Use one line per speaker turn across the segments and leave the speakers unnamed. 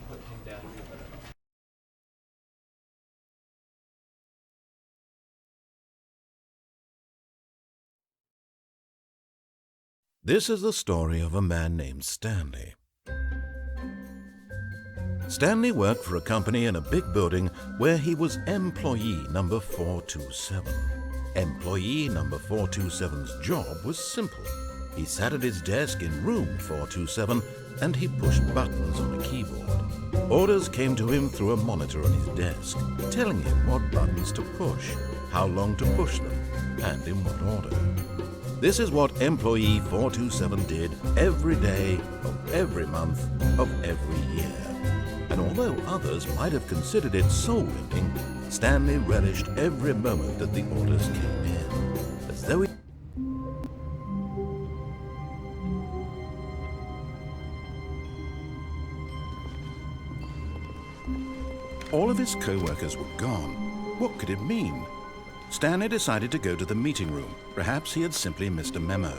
put him down to be better.
This is the story of a man named Stanley. Stanley worked for a company in a big building where he was employee number 427. Employee number 427's job was simple. He sat at his desk in room 427 and he pushed buttons on a keyboard. Orders came to him through a monitor on his desk, telling him what buttons to push, how long to push them, and in what order. This is what employee 427 did every day of every month of every year. And although others might have considered it soul-winning, Stanley relished every moment that the orders came in, as though he... All of his co-workers were gone. What could it mean? Stanley decided to go to the meeting room. Perhaps he had simply missed a memo.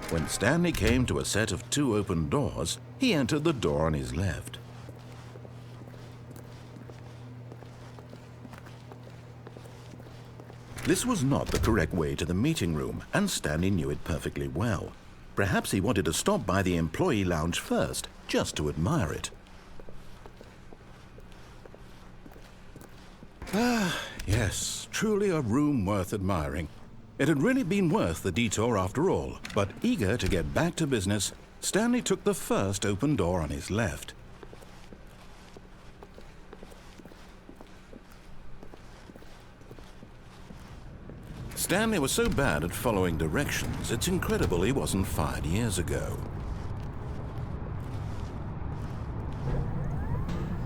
When Stanley came to a set of 2 open doors, he entered the door on his left. This was not the correct way to the meeting room, and Stanley knew it perfectly well. Perhaps he wanted to stop by the employee lounge first, just to admire it. Ah, yes, truly a room worth admiring. It had really been worth the detour after all, but eager to get back to business, Stanley took the first open door on his left. Stanley was so bad at following directions, it's incredible he wasn't fired years ago.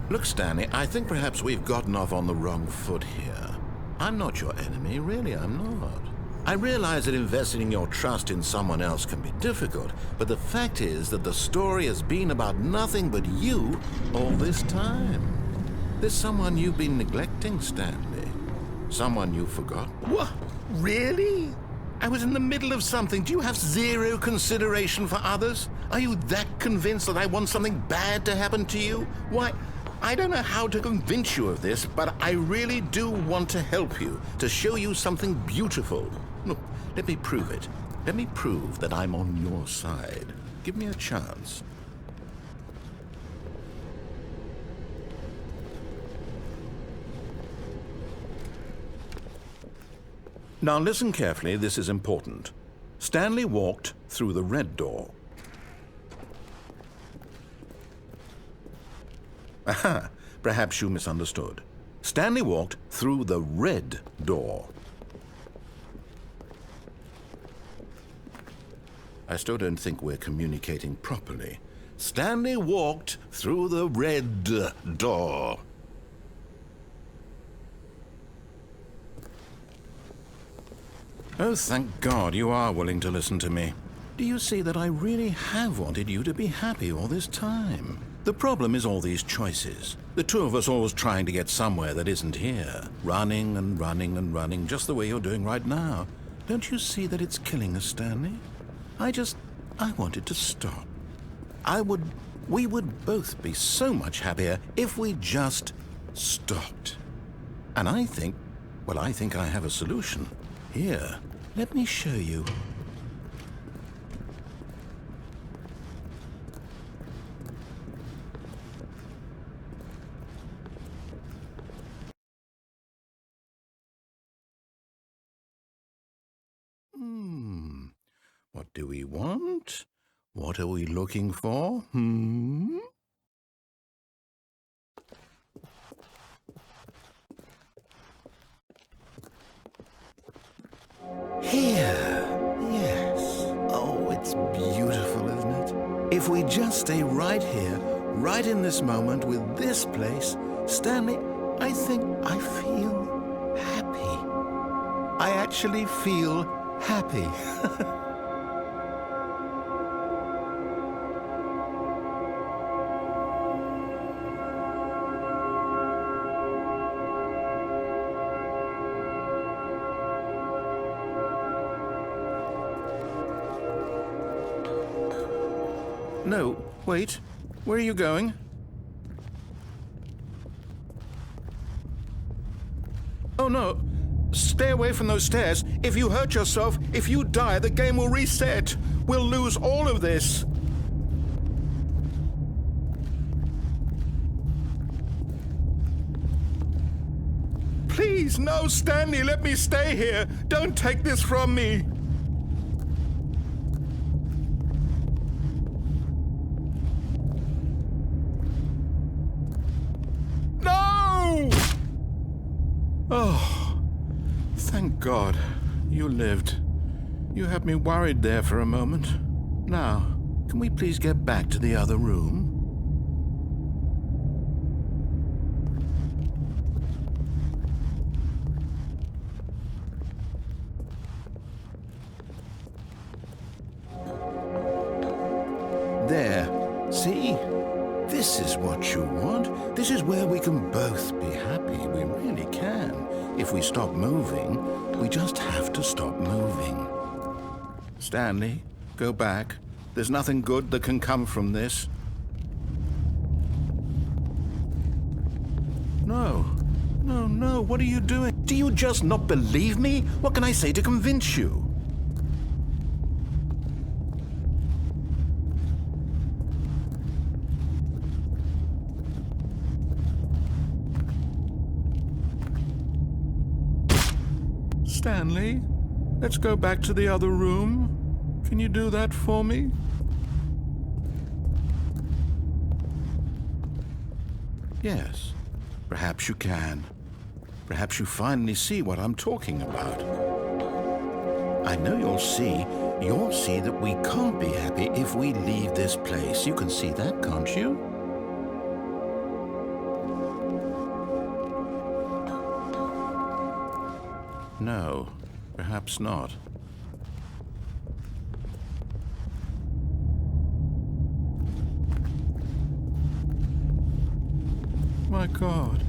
Look, Stanley, I think perhaps we've gotten off on the wrong foot here. I'm not your enemy, really, I'm not. I realize that investing your trust in someone else can be difficult, but the fact is that the story has been about nothing but you all this time. There's someone you've been neglecting, Stanley. Someone you forgot. What? Really? I was in the middle of something. Do you have zero consideration for others? Are you that convinced that I want something bad to happen to you? Why, I don't know how to convince you of this, but I really do want to help you, to show you something beautiful. Look, let me prove it. Let me prove that I'm on your side. Give me a chance. Now listen carefully, this is important. Stanley walked through the red door. Aha, perhaps you misunderstood. Stanley walked through the red door. I still don't think we're communicating properly. Stanley walked through the red door. Oh, thank God you are willing to listen to me. Do you see that I really have wanted you to be happy all this time? The problem is all these choices. The two of us always trying to get somewhere that isn't here. Running and running and running, just the way you're doing right now. Don't you see that it's killing us, Stanley? I wanted to stop. We would both be so much happier if we just stopped. And I think I have a solution. Here, let me show you. What do we want? What are we looking for? Here. Yes. Oh, it's beautiful, isn't it? If we just stay right here, right in this moment with this place, Stanley, I think I feel happy. I actually feel happy. No, wait. Where are you going? Oh no. Stay away from those stairs. If you hurt yourself, if you die, the game will reset. We'll lose all of this. Please, no, Stanley, let me stay here. Don't take this from me. Oh, thank God. You lived. You had me worried there for a moment. Now, can we please get back to the other room? There. See? This is what you want. This is where we can both be happy. We really can. If we stop moving, we just have to stop moving. Stanley, go back. There's nothing good that can come from this. No. No, no, what are you doing? Do you just not believe me? What can I say to convince you? Stanley, let's go back to the other room. Can you do that for me? Yes, perhaps you can. Perhaps you finally see what I'm talking about. I know you'll see that we can't be happy if we leave this place. You can see that, can't you? No, perhaps not. My God,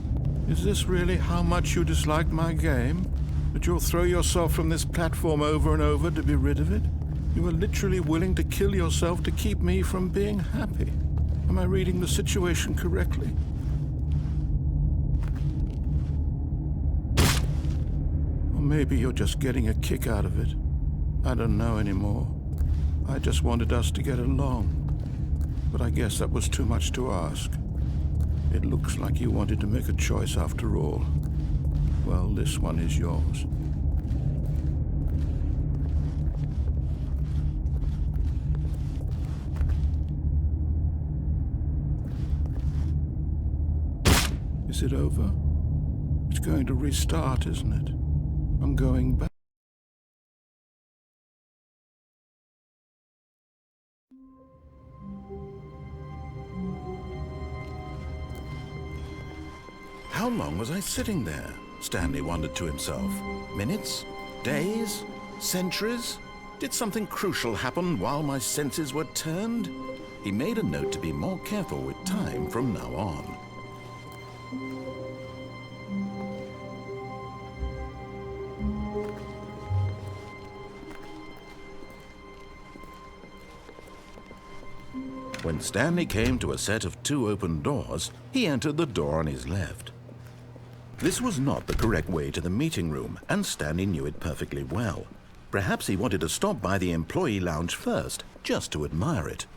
is this really how much you dislike my game? That you'll throw yourself from this platform over and over to be rid of it? You were literally willing to kill yourself to keep me from being happy. Am I reading the situation correctly? Maybe you're just getting a kick out of it. I don't know anymore. I just wanted us to get along. But I guess that was too much to ask. It looks like you wanted to make a choice after all. Well, this one is yours. Is it over? It's going to restart, isn't it? I'm going back. How long was I sitting there? Stanley wondered to himself. Minutes? Days? Centuries? Did something crucial happen while my senses were turned? He made a note to be more careful with time from now on. When Stanley came to a set of 2 open doors, he entered the door on his left. This was not the correct way to the meeting room, and Stanley knew it perfectly well. Perhaps he wanted to stop by the employee lounge first, just to admire it.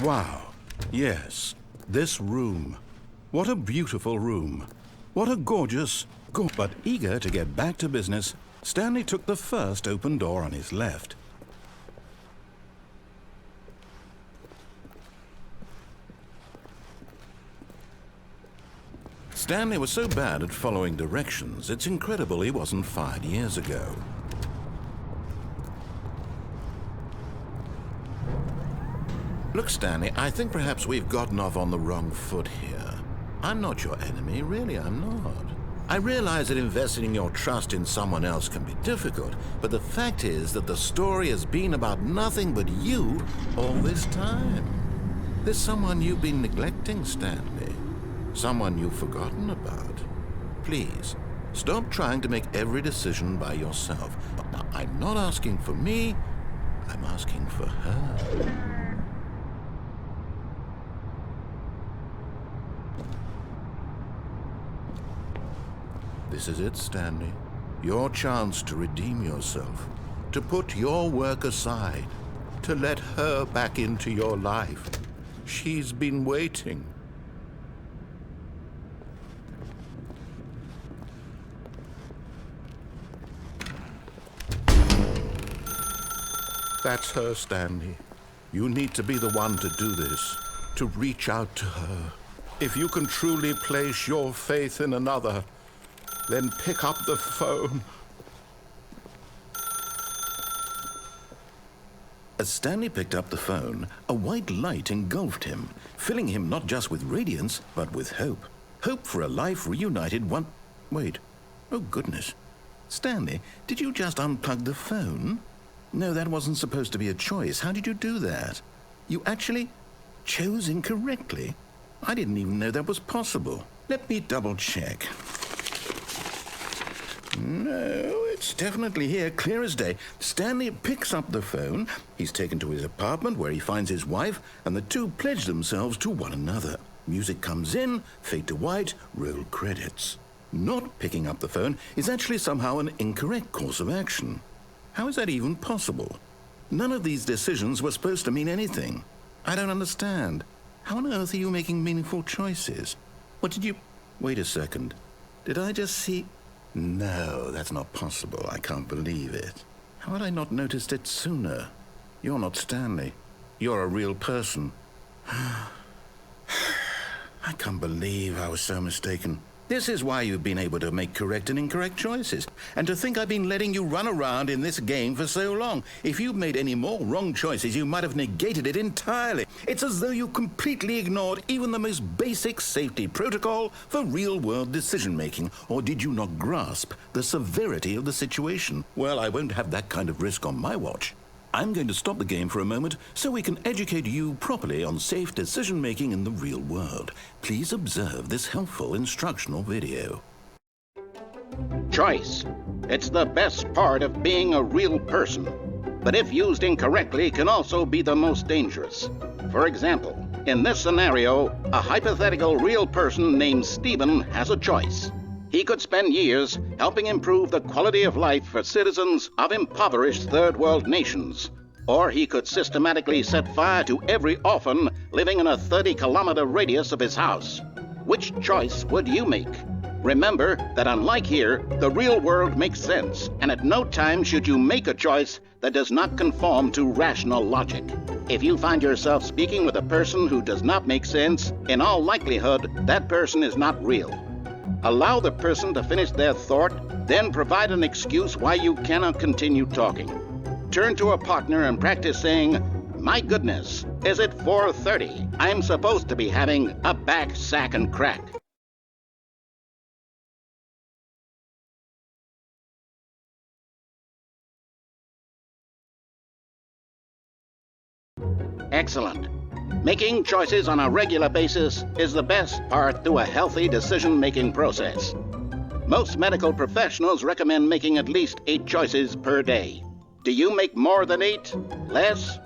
Wow, yes, this room. What a beautiful room. What a gorgeous, but eager to get back to business, Stanley took the first open door on his left. Stanley was so bad at following directions, it's incredible he wasn't fired years ago. Look, Stanley, I think perhaps we've gotten off on the wrong foot here. I'm not your enemy, really, I'm not. I realize that investing your trust in someone else can be difficult, but the fact is that the story has been about nothing but you all this time. There's someone you've been neglecting, Stanley. Someone you've forgotten about. Please, stop trying to make every decision by yourself. Now, I'm not asking for me, I'm asking for her. This is it, Stanley. Your chance to redeem yourself, to put your work aside, to let her back into your life. She's been waiting. That's her, Stanley. You need to be the one to do this, to reach out to her. If you can truly place your faith in another, then pick up the phone. As Stanley picked up the phone, a white light engulfed him, filling him not just with radiance, but with hope. Hope for a life reunited one... Wait. Oh, goodness. Stanley, did you just unplug the phone? No, that wasn't supposed to be a choice. How did you do that? You actually chose incorrectly? I didn't even know that was possible. Let me double-check. No, it's definitely here, clear as day. Stanley picks up the phone. He's taken to his apartment where he finds his wife, and the two pledge themselves to one another. Music comes in, fade to white, roll credits. Not picking up the phone is actually somehow an incorrect course of action. How is that even possible? None of these decisions were supposed to mean anything. I don't understand. How on earth are you making meaningful choices? What did you... Wait a second. Did I just see... No, that's not possible. I can't believe it. How had I not noticed it sooner? You're not Stanley. You're a real person. I can't believe I was so mistaken. This is why you've been able to make correct and incorrect choices. And to think I've been letting you run around in this game for so long. If you'd made any more wrong choices, you might have negated it entirely. It's as though you completely ignored even the most basic safety protocol for real-world decision-making. Or did you not grasp the severity of the situation? Well, I won't have that kind of risk on my watch. I'm going to stop the game for a moment so we can educate you properly on safe decision-making in the real world. Please observe this helpful instructional video.
Choice. It's the best part of being a real person, but if used incorrectly can also be the most dangerous. For example, in this scenario, a hypothetical real person named Stephen has a choice. He could spend years helping improve the quality of life for citizens of impoverished third world nations. Or he could systematically set fire to every orphan living in a 30-kilometer radius of his house. Which choice would you make? Remember that unlike here, the real world makes sense, and at no time should you make a choice that does not conform to rational logic. If you find yourself speaking with a person who does not make sense, in all likelihood, that person is not real. Allow the person to finish their thought, then provide an excuse why you cannot continue talking. Turn to a partner and practice saying, "My goodness, is it 4:30? I'm supposed to be having a back, sack, and crack." Excellent. Making choices on a regular basis is the best part to a healthy decision-making process. Most medical professionals recommend making at least 8 choices per day. Do you make more than 8? Less?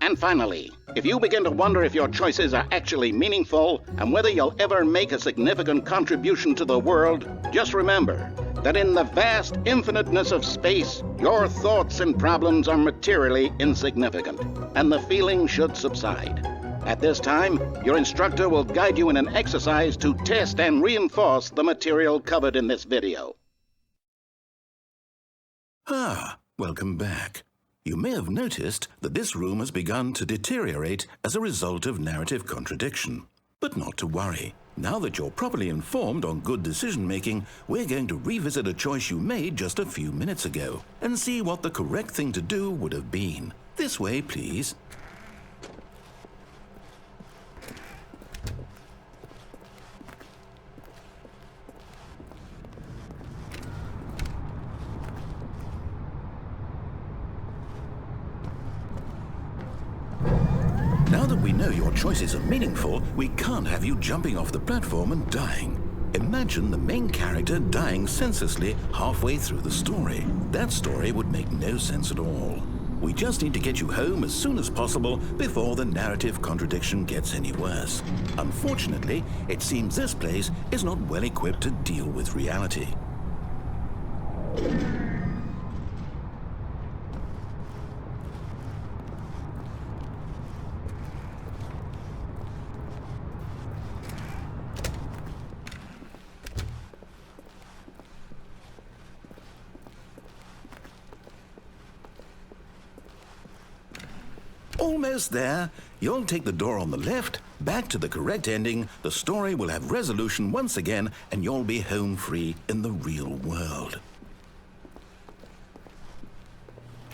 And finally, if you begin to wonder if your choices are actually meaningful and whether you'll ever make a significant contribution to the world, just remember that in the vast infiniteness of space, your thoughts and problems are materially insignificant, and the feeling should subside. At this time, your instructor will guide you in an exercise to test and reinforce the material covered in this video.
Welcome back. You may have noticed that this room has begun to deteriorate as a result of narrative contradiction. But not to worry. Now that you're properly informed on good decision-making, we're going to revisit a choice you made just a few minutes ago and see what the correct thing to do would have been. This way, please. we know your choices are meaningful, we can't have you jumping off the platform and dying. Imagine the main character dying senselessly halfway through the story. That story would make no sense at all. We just need to get you home as soon as possible before the narrative contradiction gets any worse. Unfortunately, it seems this place is not well equipped to deal with reality. Almost there. You'll take the door on the left, back to the correct ending, the story will have resolution once again, and you'll be home free in the real world.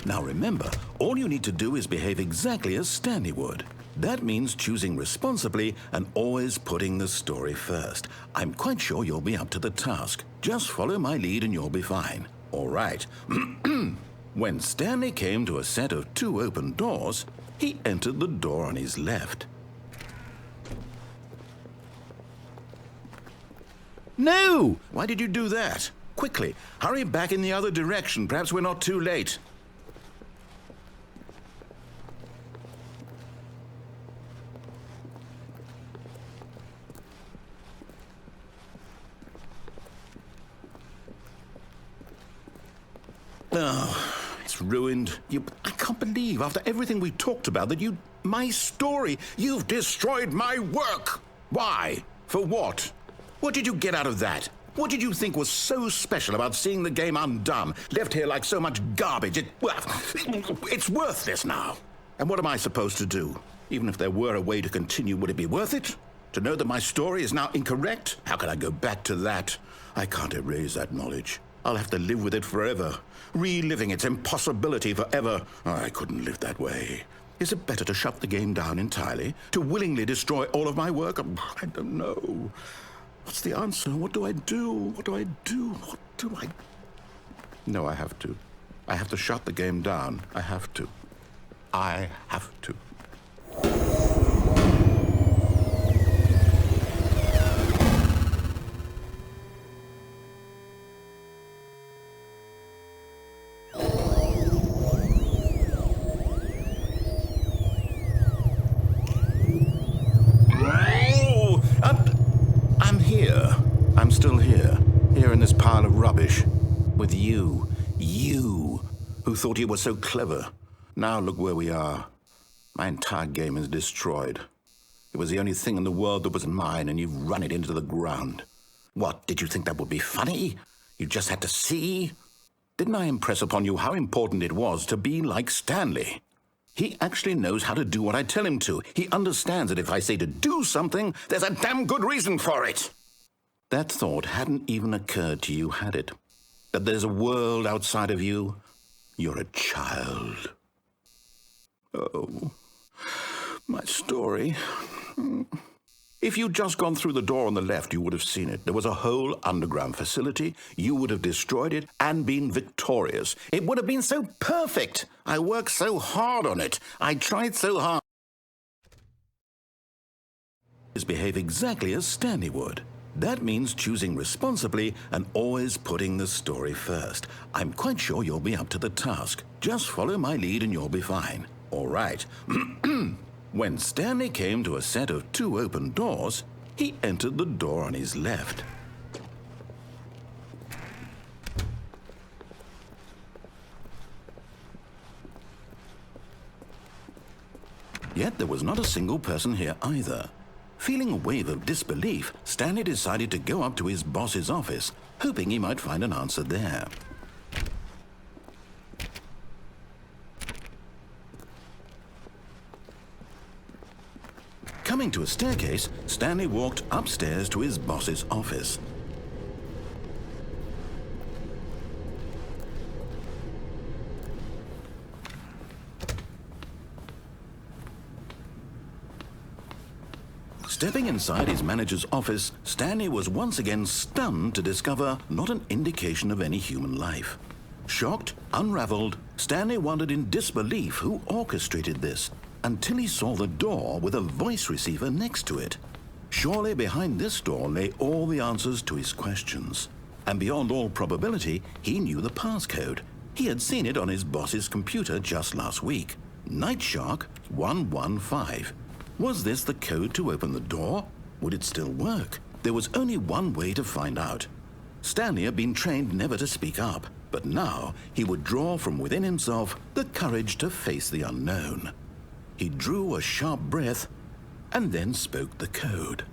Now remember, all you need to do is behave exactly as Stanley would. That means choosing responsibly and always putting the story first. I'm quite sure you'll be up to the task. Just follow my lead and you'll be fine. All right. When Stanley came to a set of 2 open doors, he entered the door on his left. No! Why did you do that? Quickly, hurry back in the other direction. Perhaps we're not too late. Oh, it's ruined. I can't believe, after everything we talked about, that my story, you've destroyed my work. Why? For what? What did you get out of that? What did you think was so special about seeing the game undone, left here like so much garbage? It's worthless now. And what am I supposed to do? Even if there were a way to continue, would it be worth it? To know that my story is now incorrect? How can I go back to that? I can't erase that knowledge. I'll have to live with it forever, reliving its impossibility forever. I couldn't live that way. Is it better to shut the game down entirely? To willingly destroy all of my work? I don't know. What's the answer? What do I do? What do I do? What do I... No, I have to. I have to shut the game down. I have to. I have to. I'm still here in this pile of rubbish, with you, who thought you were so clever. Now look where we are. My entire game is destroyed. It was the only thing in the world that was mine, and you've run it into the ground. What, did you think that would be funny? You just had to see? Didn't I impress upon you how important it was to be like Stanley? He actually knows how to do what I tell him to. He understands that if I say to do something, there's a damn good reason for it. That thought hadn't even occurred to you, had it? That there's a world outside of you? You're a child. Oh, my story. If you'd just gone through the door on the left, you would have seen it. There was a whole underground facility. You would have destroyed it and been victorious. It would have been so perfect. I worked so hard on it. I tried so hard. Behave exactly as Stanley would. That means choosing responsibly and always putting the story first. I'm quite sure you'll be up to the task. Just follow my lead and you'll be fine. All right. When Stanley came to a set of 2 open doors, he entered the door on his left. Yet there was not a single person here either. Feeling a wave of disbelief, Stanley decided to go up to his boss's office, hoping he might find an answer there. Coming to a staircase, Stanley walked upstairs to his boss's office. Stepping inside his manager's office, Stanley was once again stunned to discover not an indication of any human life. Shocked, unraveled, Stanley wondered in disbelief who orchestrated this. until he saw the door with a voice receiver next to it. Surely behind this door lay all the answers to his questions. And beyond all probability, he knew the passcode. He had seen it on his boss's computer just last week. Night Shark 115. Was this the code to open the door? Would it still work? There was only one way to find out. Stanley had been trained never to speak up, but now he would draw from within himself the courage to face the unknown. He drew a sharp breath and then spoke the code.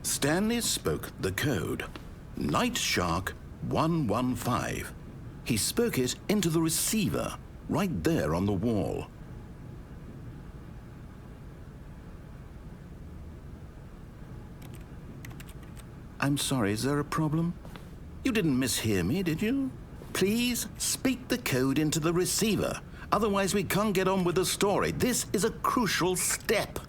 Stanley spoke the code. Night Shark 115. He spoke it into the receiver, right there on the wall. I'm sorry, is there a problem? You didn't mishear me, did you? Please speak the code into the receiver. Otherwise, we can't get on with the story. This is a crucial step.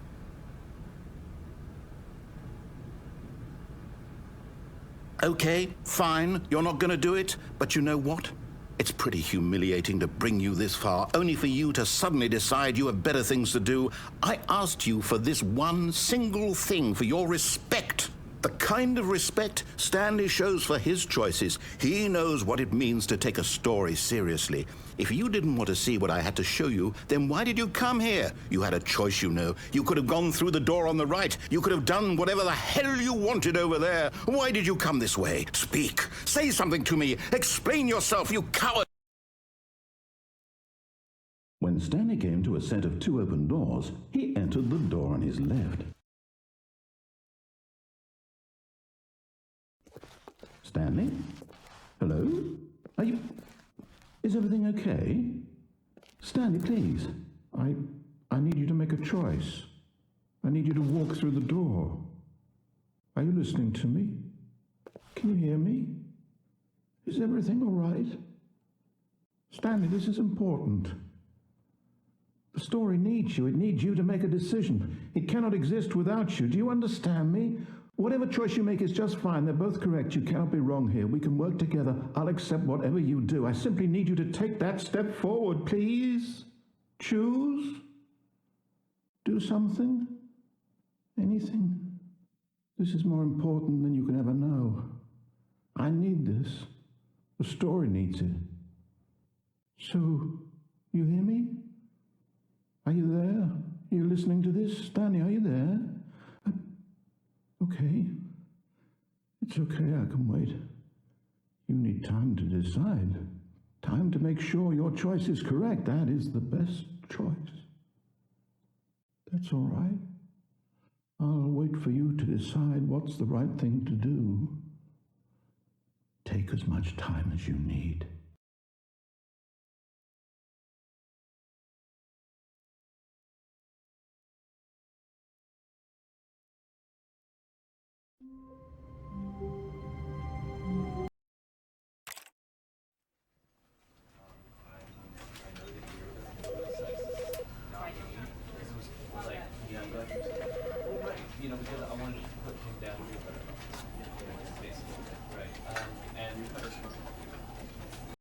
Okay, fine, you're not going to do it, but you know what? It's pretty humiliating to bring you this far, only for you to suddenly decide you have better things to do. I asked you for this one single thing, for your respect. The kind of respect Stanley shows for his choices. He knows what it means to take a story seriously. If you didn't want to see what I had to show you, then why did you come here? You had a choice, you know. You could have gone through the door on the right. You could have done whatever the hell you wanted over there. Why did you come this way? Speak. Say something to me. Explain yourself, you coward. When Stanley came to a set of two open doors, he entered the door on his left. Stanley? Hello? Is everything okay? Stanley, please. I need you to make a choice. I need you to walk through the door. Are you listening to me? Can you hear me? Is everything all right? Stanley, this is important. The story needs you. It needs you to make a decision. It cannot exist without you. Do you understand me? Whatever choice you make is just fine. They're both correct. You cannot be wrong here. We can work together. I'll accept whatever you do. I simply need you to take that step forward, please. Choose. Do something. Anything. This is more important than you can ever know. I need this. The story needs it. So, you hear me? Are you there? Are you listening to this? Stanley, are you there? Okay. It's okay, I can wait. You need time to decide. Time to make sure your choice is correct. That is the best choice. That's all right. I'll wait for you to decide what's the right thing to do. Take as much time as you need.